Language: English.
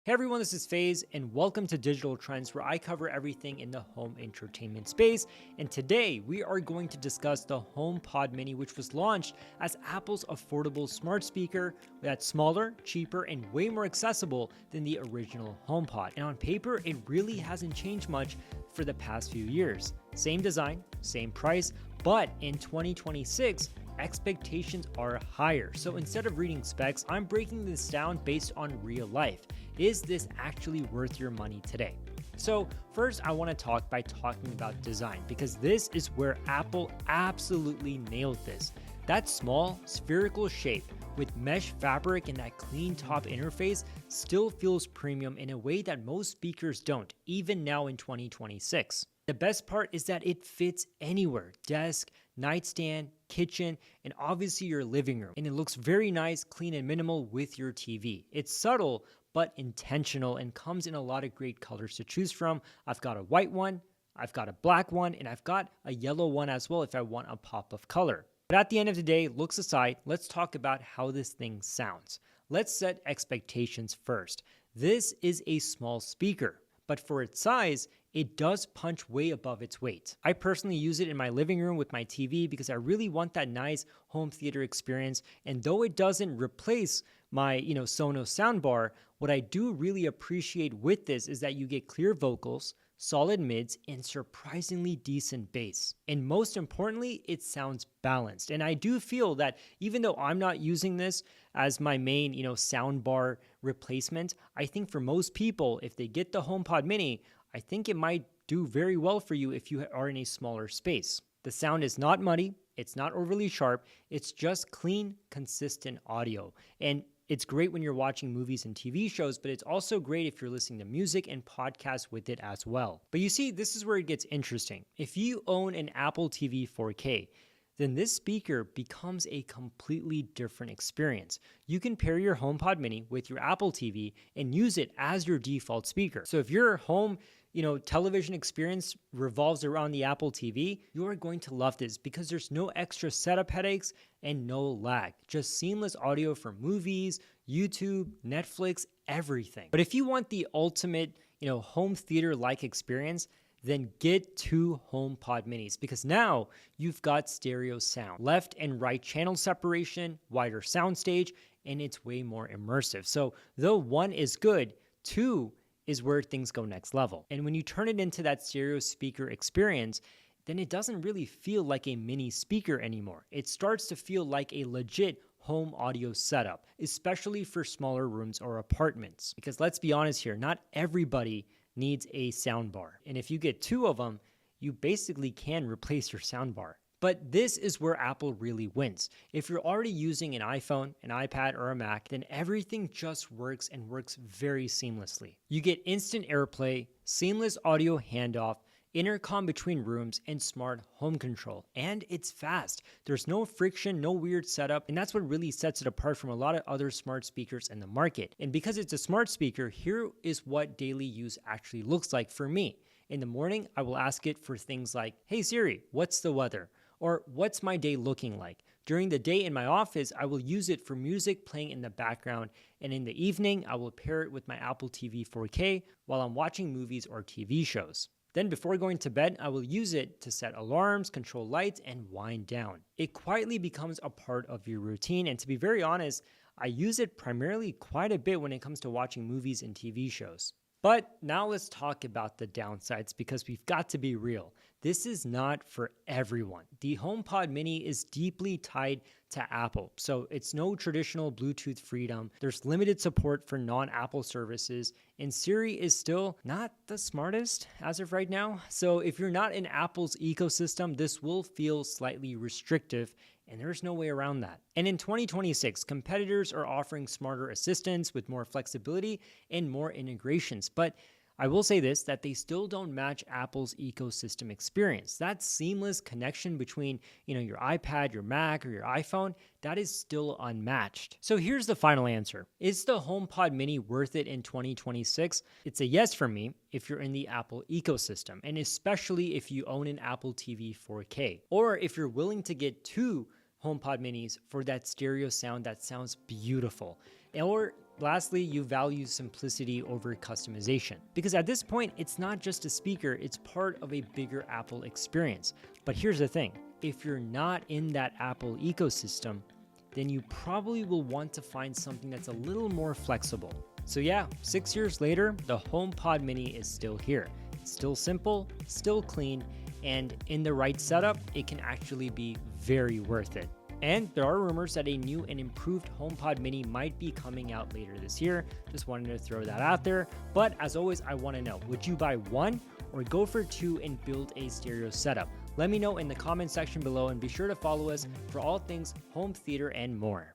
Hey everyone, this is Faiz, and welcome to Digital Trends, where I cover everything in the home entertainment space. And today we are going to discuss the HomePod Mini, which was launched as Apple's affordable smart speaker that's smaller, cheaper, and way more accessible than the original HomePod. And on paper, it really hasn't changed much for the past few years. Same design, same price, but in 2026, expectations are higher. So instead of reading specs, I'm breaking this down based on real life. Is this actually worth your money today? So first, I want to talk by talking about design, because this is where Apple absolutely nailed this. That small, spherical shape with mesh fabric and that clean top interface still feels premium in a way that most speakers don't, even now in 2026. The best part is that it fits anywhere: desk, nightstand, kitchen, and obviously your living room. And it looks very nice, clean, and minimal with your TV. It's subtle, but intentional, and comes in a lot of great colors to choose from. I've got a white one, I've got a black one, and I've got a yellow one as well if I want a pop of color. But at the end of the day, looks aside, let's talk about how this thing sounds. Let's set expectations first. This is a small speaker, but for its size, it does punch way above its weight. I personally use it in my living room with my TV because I really want that nice home theater experience. And though it doesn't replace my, Sonos soundbar, what I do really appreciate with this is that you get clear vocals, solid mids, and surprisingly decent bass. And most importantly, it sounds balanced. And I do feel that even though I'm not using this as my main, soundbar replacement, I think for most people, if they get the HomePod Mini, I think it might do very well for you if you are in a smaller space. The sound is not muddy, it's not overly sharp, it's just clean, consistent audio. And it's great when you're watching movies and TV shows, but it's also great if you're listening to music and podcasts with it as well. But you see, this is where it gets interesting. If you own an Apple TV 4K, then this speaker becomes a completely different experience. You can pair your HomePod Mini with your Apple TV and use it as your default speaker. So if your home television experience revolves around the Apple TV, you are going to love this because there's no extra setup headaches and no lag. Just seamless audio for movies, YouTube, Netflix, everything. But if you want the ultimate, home theater-like experience, then get two HomePod Minis, because now you've got stereo sound, left and right channel separation, wider soundstage, and it's way more immersive. So though one is good, two is where things go next level. And when you turn it into that stereo speaker experience, then it doesn't really feel like a mini speaker anymore. It starts to feel like a legit home audio setup, especially for smaller rooms or apartments. Because let's be honest here, not everybody needs a soundbar. And if you get two of them, you basically can replace your soundbar. But this is where Apple really wins. If you're already using an iPhone, an iPad, or a Mac, then everything just works and works very seamlessly. You get instant AirPlay, seamless audio handoff, intercom between rooms, and smart home control. And it's fast. There's no friction, no weird setup, and that's what really sets it apart from a lot of other smart speakers in the market. And because it's a smart speaker, here is what daily use actually looks like for me. In the morning, I will ask it for things like, "Hey Siri, what's the weather?" Or "What's my day looking like?" During the day in my office, I will use it for music playing in the background, and in the evening, I will pair it with my Apple TV 4K while I'm watching movies or TV shows. Then before going to bed, I will use it to set alarms, control lights, and wind down. It quietly becomes a part of your routine, and to be very honest, I use it primarily quite a bit when it comes to watching movies and TV shows. But now let's talk about the downsides, because we've got to be real. This is not for everyone. The HomePod Mini is deeply tied to Apple, so it's no traditional Bluetooth freedom. There's limited support for non-Apple services, and Siri is still not the smartest as of right now. So if you're not in Apple's ecosystem, this will feel slightly restrictive, and there's no way around that. And in 2026, competitors are offering smarter assistants with more flexibility and more integrations. But I will say this, that they still don't match Apple's ecosystem experience. That seamless connection between, your iPad, your Mac, or your iPhone, that is still unmatched. So here's the final answer. Is the HomePod Mini worth it in 2026? It's a yes for me if you're in the Apple ecosystem, and especially if you own an Apple TV 4K, or if you're willing to get two HomePod Minis for that stereo sound that sounds beautiful. Or Lastly, you value simplicity over customization. Because at this point, it's not just a speaker, it's part of a bigger Apple experience. But here's the thing, if you're not in that Apple ecosystem, then you probably will want to find something that's a little more flexible. So yeah, 6 years later, the HomePod Mini is still here. It's still simple, still clean, and in the right setup, it can actually be very worth it. And there are rumors that a new and improved HomePod Mini might be coming out later this year. Just wanted to throw that out there. But as always, I want to know, would you buy one or go for two and build a stereo setup? Let me know in the comment section below, and be sure to follow us for all things home theater and more.